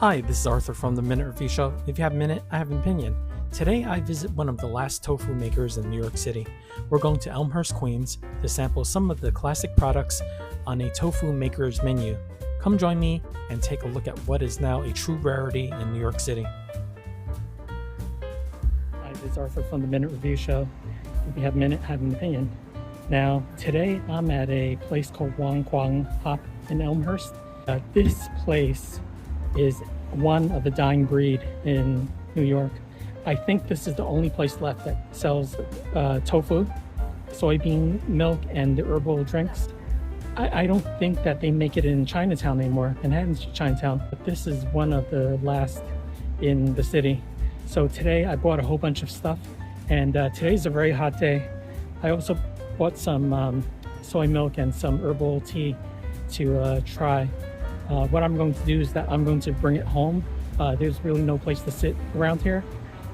Hi, this is Arthur from the Minute Review Show. If you have a minute, I have an opinion. Today I visit one of the last tofu makers in New York City. We're going to Elmhurst, Queens to sample some of the classic products on a tofu maker's menu. Come join me and take a look at what is now a true rarity in New York City. Hi, this is Arthur from the Minute Review Show. If you have a minute, I have an opinion. Now, today I'm at a place called Wong Kwong Hop in Elmhurst. This place is one of the dying breed in New York. I think this is the only place left that sells tofu, soybean milk, and the herbal drinks. I don't think that they make it in Chinatown anymore, Manhattan's Chinatown, but this is one of the last in the city. So today I bought a whole bunch of stuff, and today's a very hot day. I also bought some soy milk and some herbal tea to try. What I'm going to do is that I'm going to bring it home. There's really no place to sit around here,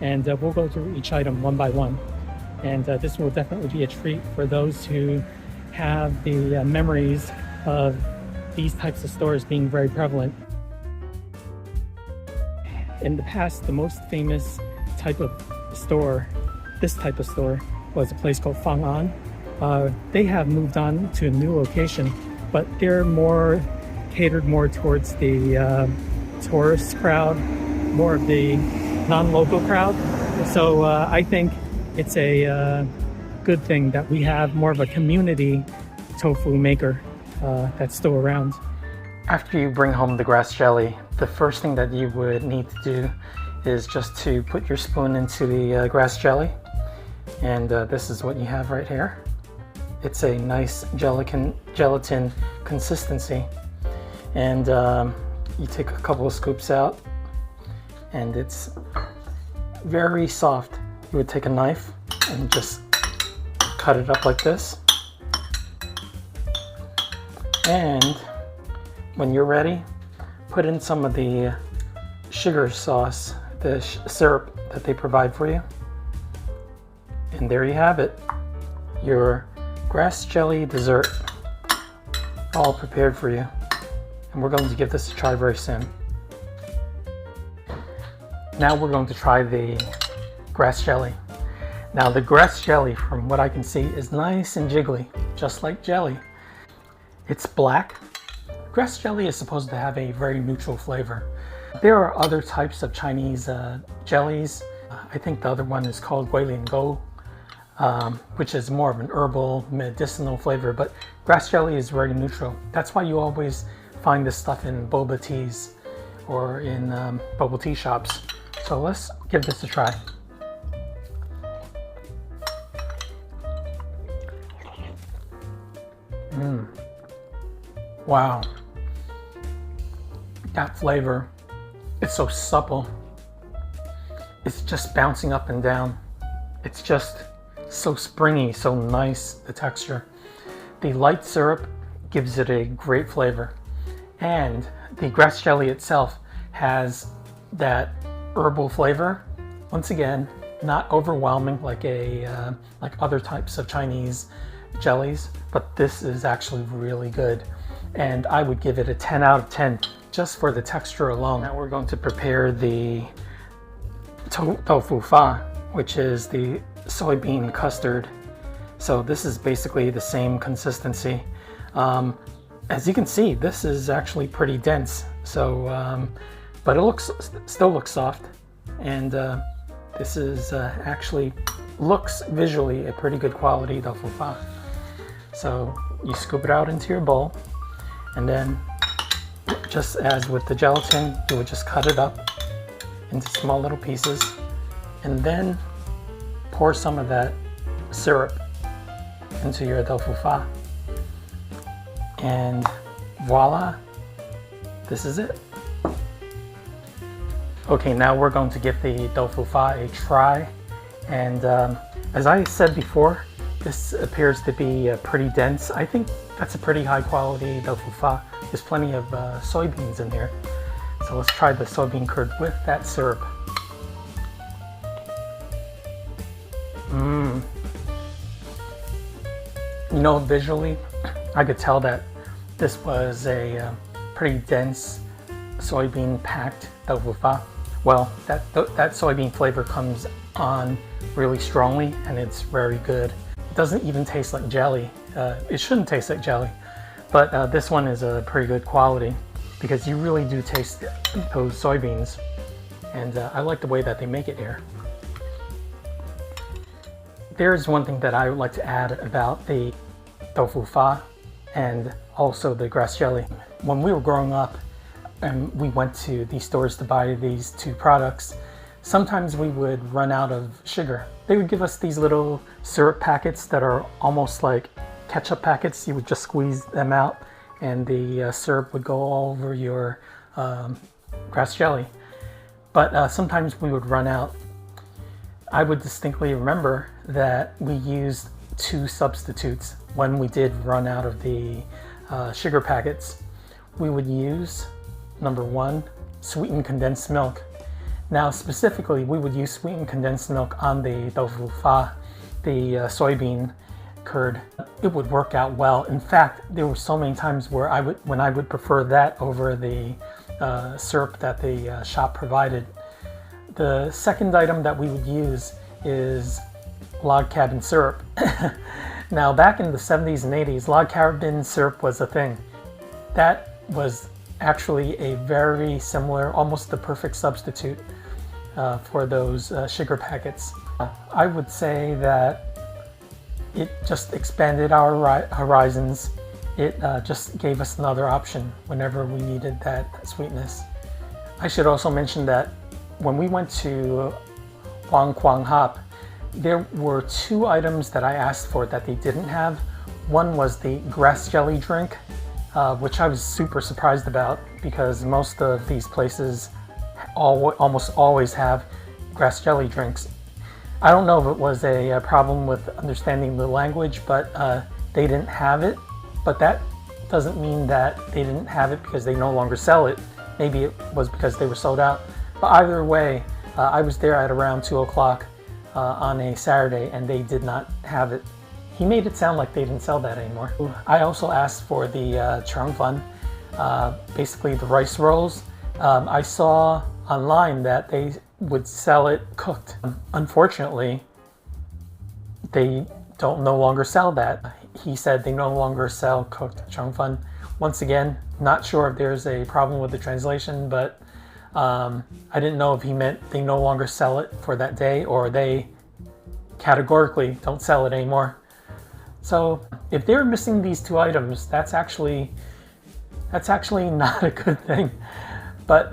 and we'll go through each item one by one. And this will definitely be a treat for those who have the memories of these types of stores being very prevalent. In the past, the most famous type of store, this type of store, was a place called Fangan. They have moved on to a new location, but they're catered more towards the tourist crowd, more of the non-local crowd. So I think it's a good thing that we have more of a community tofu maker that's still around. After you bring home the grass jelly, the first thing that you would need to do is just to put your spoon into the grass jelly. And this is what you have right here. It's a nice gelatin consistency. And you take a couple of scoops out, and it's very soft. You would take a knife and just cut it up like this. And when you're ready, put in some of the sugar sauce, the syrup that they provide for you. And there you have it, your grass jelly dessert, all prepared for you. And we're going to give this a try very soon. Now we're going to try the grass jelly. Now the grass jelly, from what I can see, is nice and jiggly, just like jelly. It's black. Grass jelly is supposed to have a very neutral flavor. There are other types of Chinese jellies. I think the other one is called Guilian which is more of an herbal, medicinal flavor, but grass jelly is very neutral. That's why you always find this stuff in boba teas or in bubble tea shops. So let's give this a try. Wow, that flavor, it's so supple. It's just bouncing up and down. It's just so springy, so nice, the texture. The light syrup gives it a great flavor. And the grass jelly itself has that herbal flavor. Once again, not overwhelming like other types of Chinese jellies, but this is actually really good. And I would give it a 10 out of 10 just for the texture alone. Now we're going to prepare the tofu fa, which is the soybean custard. So this is basically the same consistency. As you can see, this is actually pretty dense. So, but it still looks soft, and this is actually looks visually a pretty good quality tofu fa. So you scoop it out into your bowl, and then just as with the gelatin, you would just cut it up into small little pieces, and then pour some of that syrup into your tofu fa. And voila, this is it. Okay, now we're going to give the tofu fa a try. And as I said before, this appears to be pretty dense. I think that's a pretty high quality tofu fa. There's plenty of soybeans in here. So let's try the soybean curd with that syrup. You know, visually, I could tell that this was a pretty dense soybean packed tofu fa. Well, that soybean flavor comes on really strongly, and it's very good. It doesn't even taste like jelly. It shouldn't taste like jelly, but this one is a pretty good quality because you really do taste those soybeans, and I like the way that they make it here. There's one thing that I would like to add about the tofu fa and also the grass jelly. When we were growing up and we went to these stores to buy these two products, sometimes we would run out of sugar. They would give us these little syrup packets that are almost like ketchup packets. You would just squeeze them out and the syrup would go all over your grass jelly. But sometimes we would run out. I would distinctly remember that we used two substitutes when we did run out of the sugar packets. We would use, number one, sweetened condensed milk. Now specifically, we would use sweetened condensed milk on the tofu fa, the soybean curd. It would work out well. In fact, there were so many times where when I would prefer that over the syrup that the shop provided. The second item that we would use is log cabin syrup. Now, back in the 70s and 80s, log cabin syrup was a thing. That was actually a very similar, almost the perfect substitute for those sugar packets. I would say that it just expanded our horizons. It just gave us another option whenever we needed that sweetness. I should also mention that when we went to Wong Kwong Hop, there were two items that I asked for that they didn't have. One was the grass jelly drink, which I was super surprised about because most of these places almost always have grass jelly drinks. I don't know if it was a problem with understanding the language, but they didn't have it. But that doesn't mean that they didn't have it because they no longer sell it. Maybe it was because they were sold out. But either way, I was there at around 2 o'clock on a Saturday and they did not have it. He made it sound like they didn't sell that anymore. I also asked for the chang fan, basically the rice rolls. I saw online that they would sell it cooked. Unfortunately, they no longer sell that. He said they no longer sell cooked chang fan. Once again, not sure if there's a problem with the translation, but I didn't know if he meant they no longer sell it for that day or they categorically don't sell it anymore. So if they're missing these two items, that's actually not a good thing. But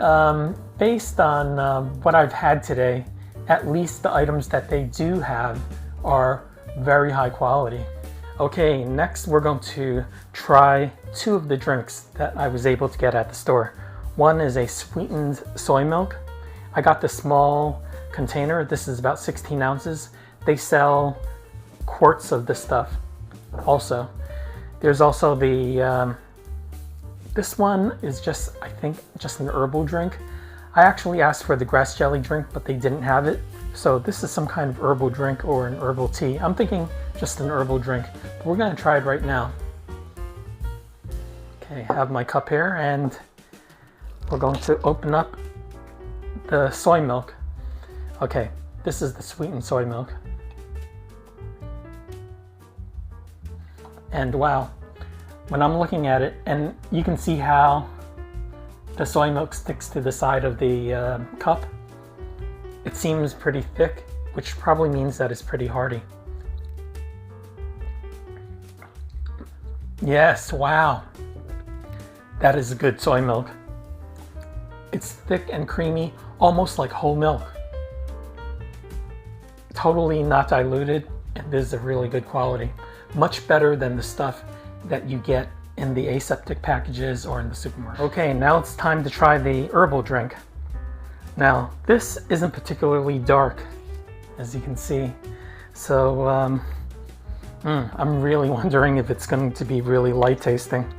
based on what I've had today, at least the items that they do have are very high quality. Okay, next we're going to try two of the drinks that I was able to get at the store. One is a sweetened soy milk. I got the small container. This is about 16 ounces. They sell quarts of this stuff also. There's also the, this one is just, I think, just an herbal drink. I actually asked for the grass jelly drink, but they didn't have it. So this is some kind of herbal drink or an herbal tea. I'm thinking just an herbal drink, but we're gonna try it right now. Okay, I have my cup here and we're going to open up the soy milk. Okay, this is the sweetened soy milk. And wow, when I'm looking at it, and you can see how the soy milk sticks to the side of the cup. It seems pretty thick, which probably means that it's pretty hearty. Yes, wow. That is good soy milk. It's thick and creamy, almost like whole milk. Totally not diluted, and this is a really good quality. Much better than the stuff that you get in the aseptic packages or in the supermarket. Okay, now it's time to try the herbal drink. Now, this isn't particularly dark, as you can see. So, I'm really wondering if it's going to be really light tasting.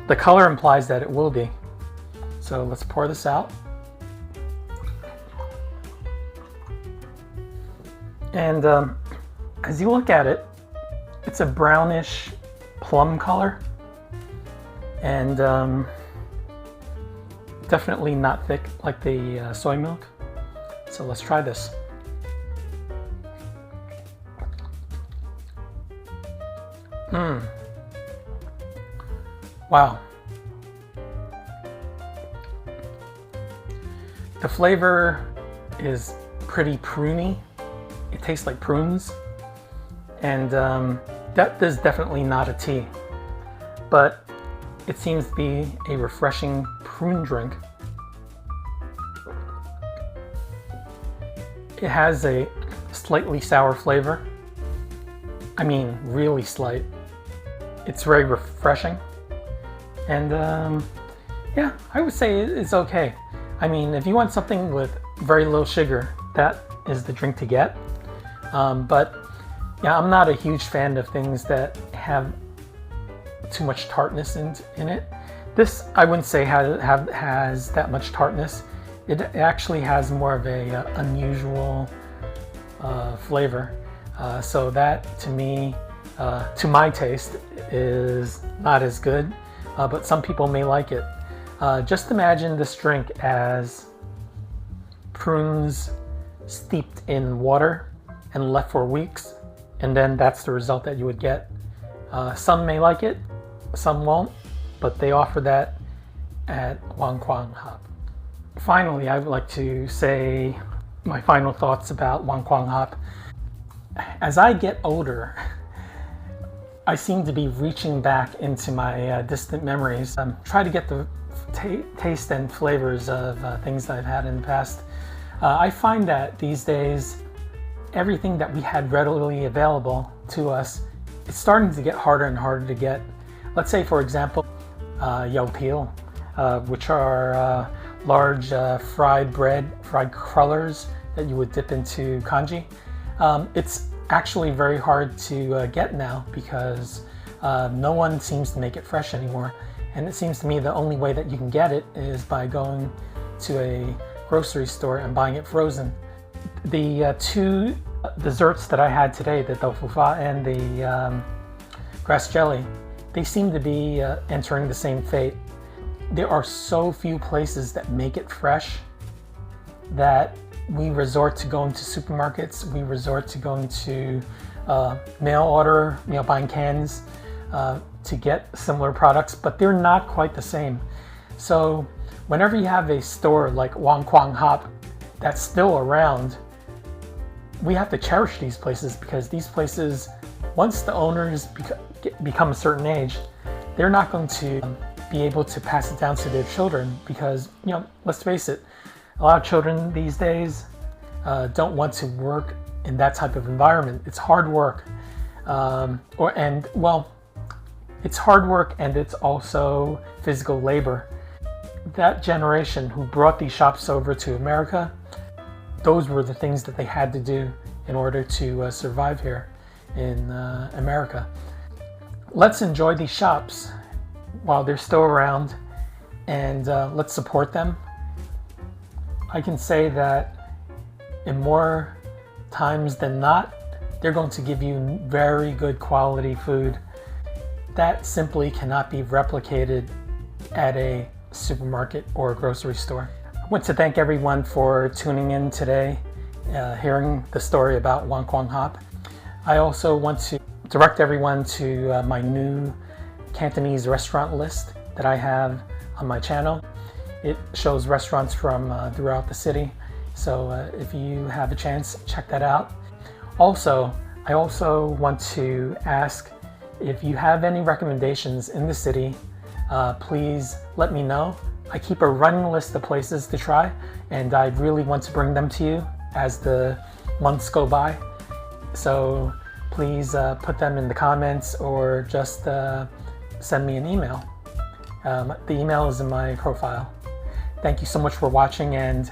The color implies that it will be. So let's pour this out. And as you look at it, it's a brownish plum color. And definitely not thick like the soy milk. So let's try this. Wow. The flavor is pretty pruny. It tastes like prunes. And that is definitely not a tea. But it seems to be a refreshing prune drink. It has a slightly sour flavor. I mean, really slight. It's very refreshing. And yeah, I would say it's okay. I mean, if you want something with very low sugar, that is the drink to get. But yeah, I'm not a huge fan of things that have too much tartness in it. This, I wouldn't say has that much tartness. It actually has more of a unusual flavor. So that, to me, to my taste, is not as good. But some people may like it. Just imagine this drink as prunes steeped in water and left for weeks, and then that's the result that you would get. Some may like it, some won't, but they offer that at Wong Kwong Hop. Finally, I would like to say my final thoughts about Wong Kwong Hop. As I get older, I seem to be reaching back into my distant memories. Try to get the taste and flavors of things that I've had in the past. I find that these days, everything that we had readily available to us, it's starting to get harder and harder to get. Let's say, for example, yo peel, which are large fried crullers that you would dip into congee. It's actually very hard to get now because no one seems to make it fresh anymore. And it seems to me the only way that you can get it is by going to a grocery store and buying it frozen. The two desserts that I had today, the tofu and the grass jelly, they seem to be entering the same fate. There are so few places that make it fresh that we resort to going to supermarkets, we resort to going to mail order, buying cans to get similar products, but they're not quite the same. So whenever you have a store like Wong Kwong Hop that's still around, we have to cherish these places, because these places, once the owners become a certain age, they're not going to be able to pass it down to their children, because, let's face it, a lot of children these days don't want to work in that type of environment. It's hard work, it's hard work, and it's also physical labor. That generation who brought these shops over to America, those were the things that they had to do in order to survive here in America. Let's enjoy these shops while they're still around, and let's support them. I can say that in more times than not, they're going to give you very good quality food that simply cannot be replicated at a supermarket or a grocery store. I want to thank everyone for tuning in today, hearing the story about Wong Kwong Hop. I also want to direct everyone to my new Cantonese restaurant list that I have on my channel. It shows restaurants from throughout the city, so if you have a chance, check that out. Also, I also want to ask if you have any recommendations in the city, please let me know. I keep a running list of places to try, and I really want to bring them to you as the months go by. So please put them in the comments, or just send me an email. The email is in my profile. Thank you so much for watching, and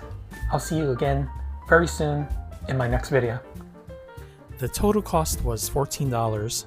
I'll see you again very soon in my next video. The total cost was $14.